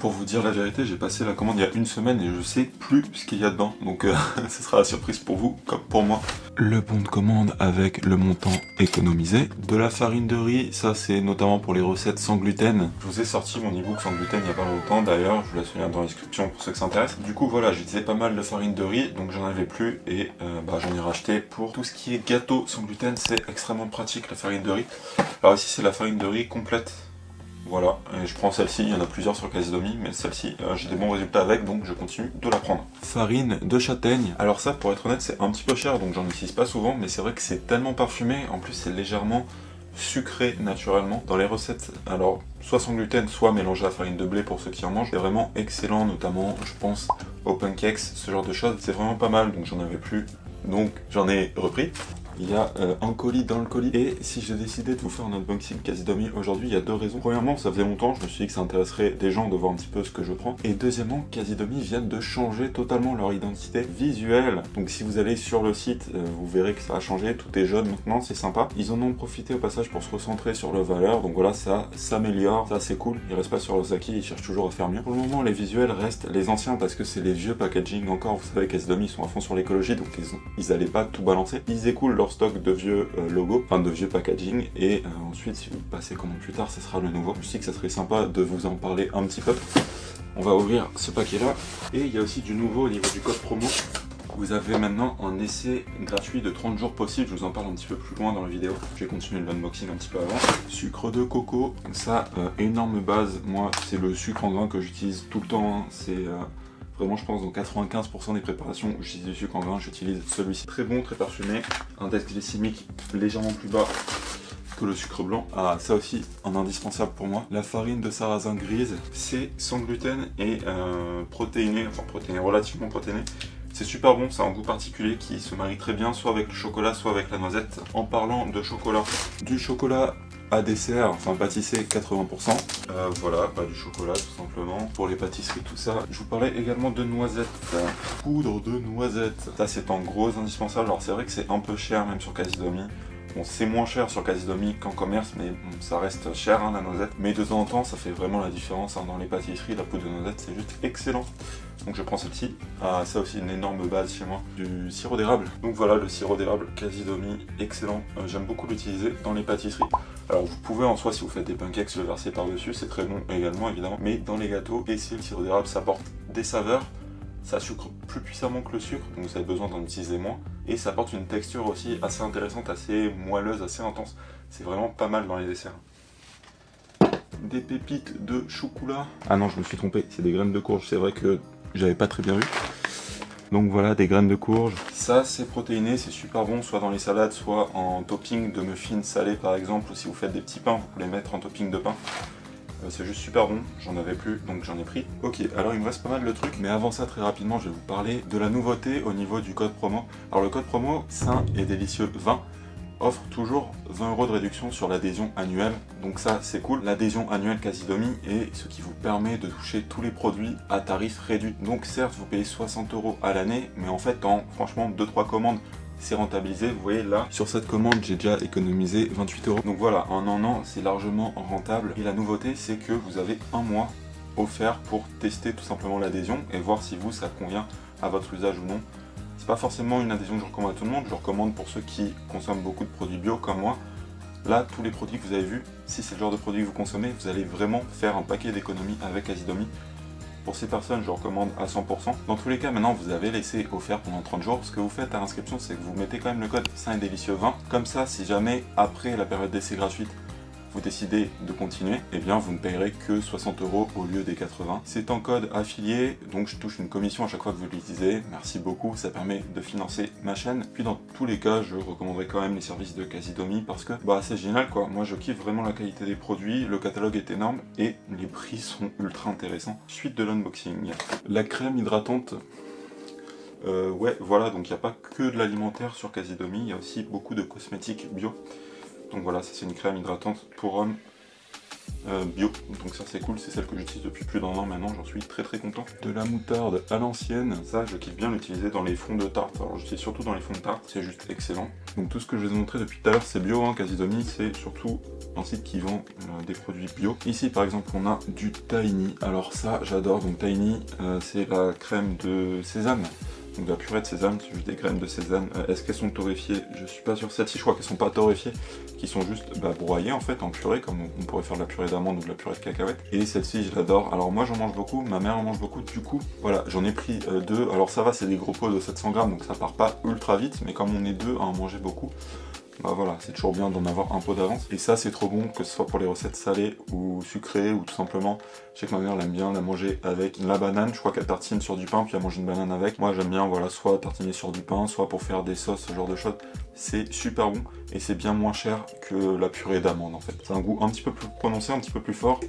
Pour vous dire la vérité, j'ai passé la commande il y a une semaine et je sais plus ce qu'il y a dedans, donc ce sera la surprise pour vous comme pour moi. Le bon de commande avec le montant économisé. De la farine de riz, ça c'est notamment pour les recettes sans gluten. Je vous ai sorti mon ebook sans gluten il y a pas longtemps d'ailleurs, je vous laisse le lien dans la description pour ceux que ça intéresse. Du coup voilà, j'utilisais pas mal de farine de riz, donc j'en avais plus et j'en ai racheté. Pour tout ce qui est gâteau sans gluten, c'est extrêmement pratique la farine de riz. Alors ici c'est la farine de riz complète. Voilà, et je prends celle-ci, il y en a plusieurs sur Casidomi, mais celle-ci, j'ai des bons résultats avec, donc je continue de la prendre. Farine de châtaigne. Alors ça, pour être honnête, c'est un petit peu cher, donc j'en utilise pas souvent, mais c'est vrai que c'est tellement parfumé, en plus c'est légèrement sucré naturellement. Dans les recettes, alors soit sans gluten, soit mélangé à farine de blé pour ceux qui en mangent, c'est vraiment excellent, notamment, je pense, aux pancakes, ce genre de choses, c'est vraiment pas mal, donc j'en avais plus, donc j'en ai repris. Il y a un colis dans le colis. Et si j'ai décidé de vous faire un unboxing Casidomi aujourd'hui, il y a deux raisons. Premièrement, ça faisait longtemps, je me suis dit que ça intéresserait des gens de voir un petit peu ce que je prends. Et deuxièmement, Casidomi viennent de changer totalement leur identité visuelle. Donc si vous allez sur le site, vous verrez que ça a changé, tout est jaune maintenant, c'est sympa. Ils en ont profité au passage pour se recentrer sur leurs valeurs, donc voilà, ça s'améliore, ça c'est cool. Ils restent pas sur leurs acquis, ils cherchent toujours à faire mieux. Pour le moment, les visuels restent les anciens parce que c'est les vieux packaging encore. Vous savez, Casidomi, ils sont à fond sur l'écologie, donc ils allaient pas tout balancer. Ils écoulent leur stock de vieux logos, enfin de vieux packaging, et ensuite si vous passez commande plus tard, ce sera le nouveau. Je sais que ça serait sympa de vous en parler un petit peu. On va ouvrir ce paquet là, et il y a aussi du nouveau au niveau du code promo. Vous avez maintenant un essai gratuit de 30 jours possible, je vous en parle un petit peu plus loin dans la vidéo. Je vais continuer l'unboxing un petit peu avant. Sucre de coco, ça, énorme base, moi c'est le sucre en grain que j'utilise tout le temps, hein. C'est vraiment, je pense, dans 95% des préparations où j'utilise du sucre en grain, j'utilise celui-ci. Très bon, très parfumé, index glycémique légèrement plus bas que le sucre blanc. Ah, ça aussi, un indispensable pour moi. La farine de sarrasin grise, c'est sans gluten et protéiné, enfin protéiné, relativement protéiné. C'est super bon, ça a un goût particulier qui se marie très bien, soit avec le chocolat, soit avec la noisette. En parlant de chocolat, du chocolat à dessert, enfin pâtissé 80%. Voilà, du chocolat tout simplement. Pour les pâtisseries, tout ça. Je vous parlais également de noisettes. Poudre de noisettes. Ça c'est un gros indispensable. Alors c'est vrai que c'est un peu cher même sur Casidomi. Bon, c'est moins cher sur Casidomi qu'en commerce, mais bon, ça reste cher hein, la noisette. Mais de temps en temps, ça fait vraiment la différence hein, dans les pâtisseries. La poudre de noisette, c'est juste excellent. Donc je prends celle-ci. Ah, ça aussi une énorme base chez moi. Du sirop d'érable. Donc voilà, le sirop d'érable Casidomi, excellent. J'aime beaucoup l'utiliser dans les pâtisseries. Alors vous pouvez en soi, si vous faites des pancakes, le verser par-dessus, c'est très bon également évidemment. Mais dans les gâteaux, essayez le sirop d'érable, ça apporte des saveurs. Ça sucre plus puissamment que le sucre, donc vous avez besoin d'en utiliser moins. Et ça apporte une texture aussi assez intéressante, assez moelleuse, assez intense. C'est vraiment pas mal dans les desserts. Des pépites de chocolat. Ah non, je me suis trompé, c'est des graines de courge. C'est vrai que j'avais pas très bien vu. Donc voilà, des graines de courge. Ça, c'est protéiné, c'est super bon, soit dans les salades, soit en topping de muffins salés par exemple, ou si vous faites des petits pains, vous pouvez les mettre en topping de pain. C'est juste super bon, j'en avais plus, donc j'en ai pris. Ok, alors il me reste pas mal de trucs, mais avant ça, très rapidement, je vais vous parler de la nouveauté au niveau du code promo. Alors le code promo, sain et délicieux 20, offre toujours 20 € de réduction sur l'adhésion annuelle. Donc ça, c'est cool. L'adhésion annuelle Casidomi est ce qui vous permet de toucher tous les produits à tarif réduit. Donc certes, vous payez 60 € à l'année, mais en fait, en franchement 2-3 commandes, c'est rentabilisé. Vous voyez là, sur cette commande, j'ai déjà économisé 28 €. Donc voilà, en un an, c'est largement rentable. Et la nouveauté, c'est que vous avez un mois offert pour tester tout simplement l'adhésion et voir si vous, ça convient à votre usage ou non. C'est pas forcément une adhésion que je recommande à tout le monde, je recommande pour ceux qui consomment beaucoup de produits bio comme moi. Là, tous les produits que vous avez vus, si c'est le genre de produit que vous consommez, vous allez vraiment faire un paquet d'économies avec Casidomi. Pour ces personnes, je recommande à 100%. Dans tous les cas, maintenant, vous avez laissé offert pendant 30 jours. Ce que vous faites à l'inscription, c'est que vous mettez quand même le code sain et délicieux 20. Comme ça, si jamais, après la période d'essai gratuite, vous décidez de continuer, eh bien vous ne payerez que 60 € au lieu des 80. C'est un code affilié, donc je touche une commission à chaque fois que vous l'utilisez. Merci beaucoup, ça permet de financer ma chaîne. Puis dans tous les cas, je recommanderais quand même les services de Casidomi parce que c'est génial quoi. Moi je kiffe vraiment la qualité des produits, le catalogue est énorme et les prix sont ultra intéressants. Suite de l'unboxing. La crème hydratante. Ouais, voilà, donc il n'y a pas que de l'alimentaire sur Casidomi, il y a aussi beaucoup de cosmétiques bio. Donc voilà, ça c'est une crème hydratante pour hommes bio, donc ça c'est cool, c'est celle que j'utilise depuis plus d'1 an maintenant, j'en suis très content. De la moutarde à l'ancienne, ça je kiffe bien l'utiliser dans les fonds de tarte, alors j'utilise surtout dans les fonds de tarte, c'est juste excellent. Donc tout ce que je vous ai montré depuis tout à l'heure c'est bio, hein, Casidomi, c'est surtout un site qui vend des produits bio. Ici par exemple on a du tahini, alors ça j'adore, donc tahini c'est la crème de sésame. Donc de la purée de sésame, c'est juste des graines de sésame. Est-ce qu'elles sont torréfiées? Je suis pas sûr. Celles-ci, je crois qu'elles sont pas torréfiées, qui sont juste broyées en fait en purée, comme on pourrait faire de la purée d'amande ou de la purée de cacahuètes. Et celle-ci, je l'adore. Alors moi, j'en mange beaucoup, ma mère en mange beaucoup. Du coup, voilà, j'en ai pris deux. Alors ça va, c'est des gros pots de 700 grammes, donc ça part pas ultra vite. Mais comme on est deux à en manger beaucoup, bah voilà, c'est toujours bien d'en avoir un pot d'avance. Et ça, c'est trop bon, que ce soit pour les recettes salées ou sucrées, ou tout simplement, je sais que ma mère l'aime bien la manger avec la banane. Je crois qu'elle tartine sur du pain, puis elle mange une banane avec. Moi, j'aime bien, voilà, soit tartiner sur du pain, soit pour faire des sauces, ce genre de choses. C'est super bon, et c'est bien moins cher que la purée d'amande, en fait. C'est un goût un petit peu plus prononcé, un petit peu plus fort.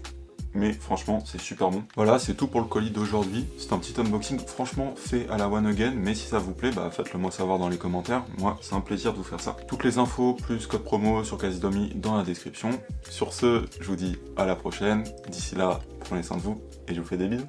Mais franchement c'est super bon. Voilà, c'est tout pour le colis d'aujourd'hui. C'est un petit unboxing franchement fait à la one again, mais si ça vous plaît, bah faites-le moi savoir dans les commentaires. Moi c'est un plaisir de vous faire ça. Toutes les infos plus code promo sur Casidomi dans la description. Sur ce, je vous dis à la prochaine. D'ici là, prenez soin de vous et je vous fais des bisous.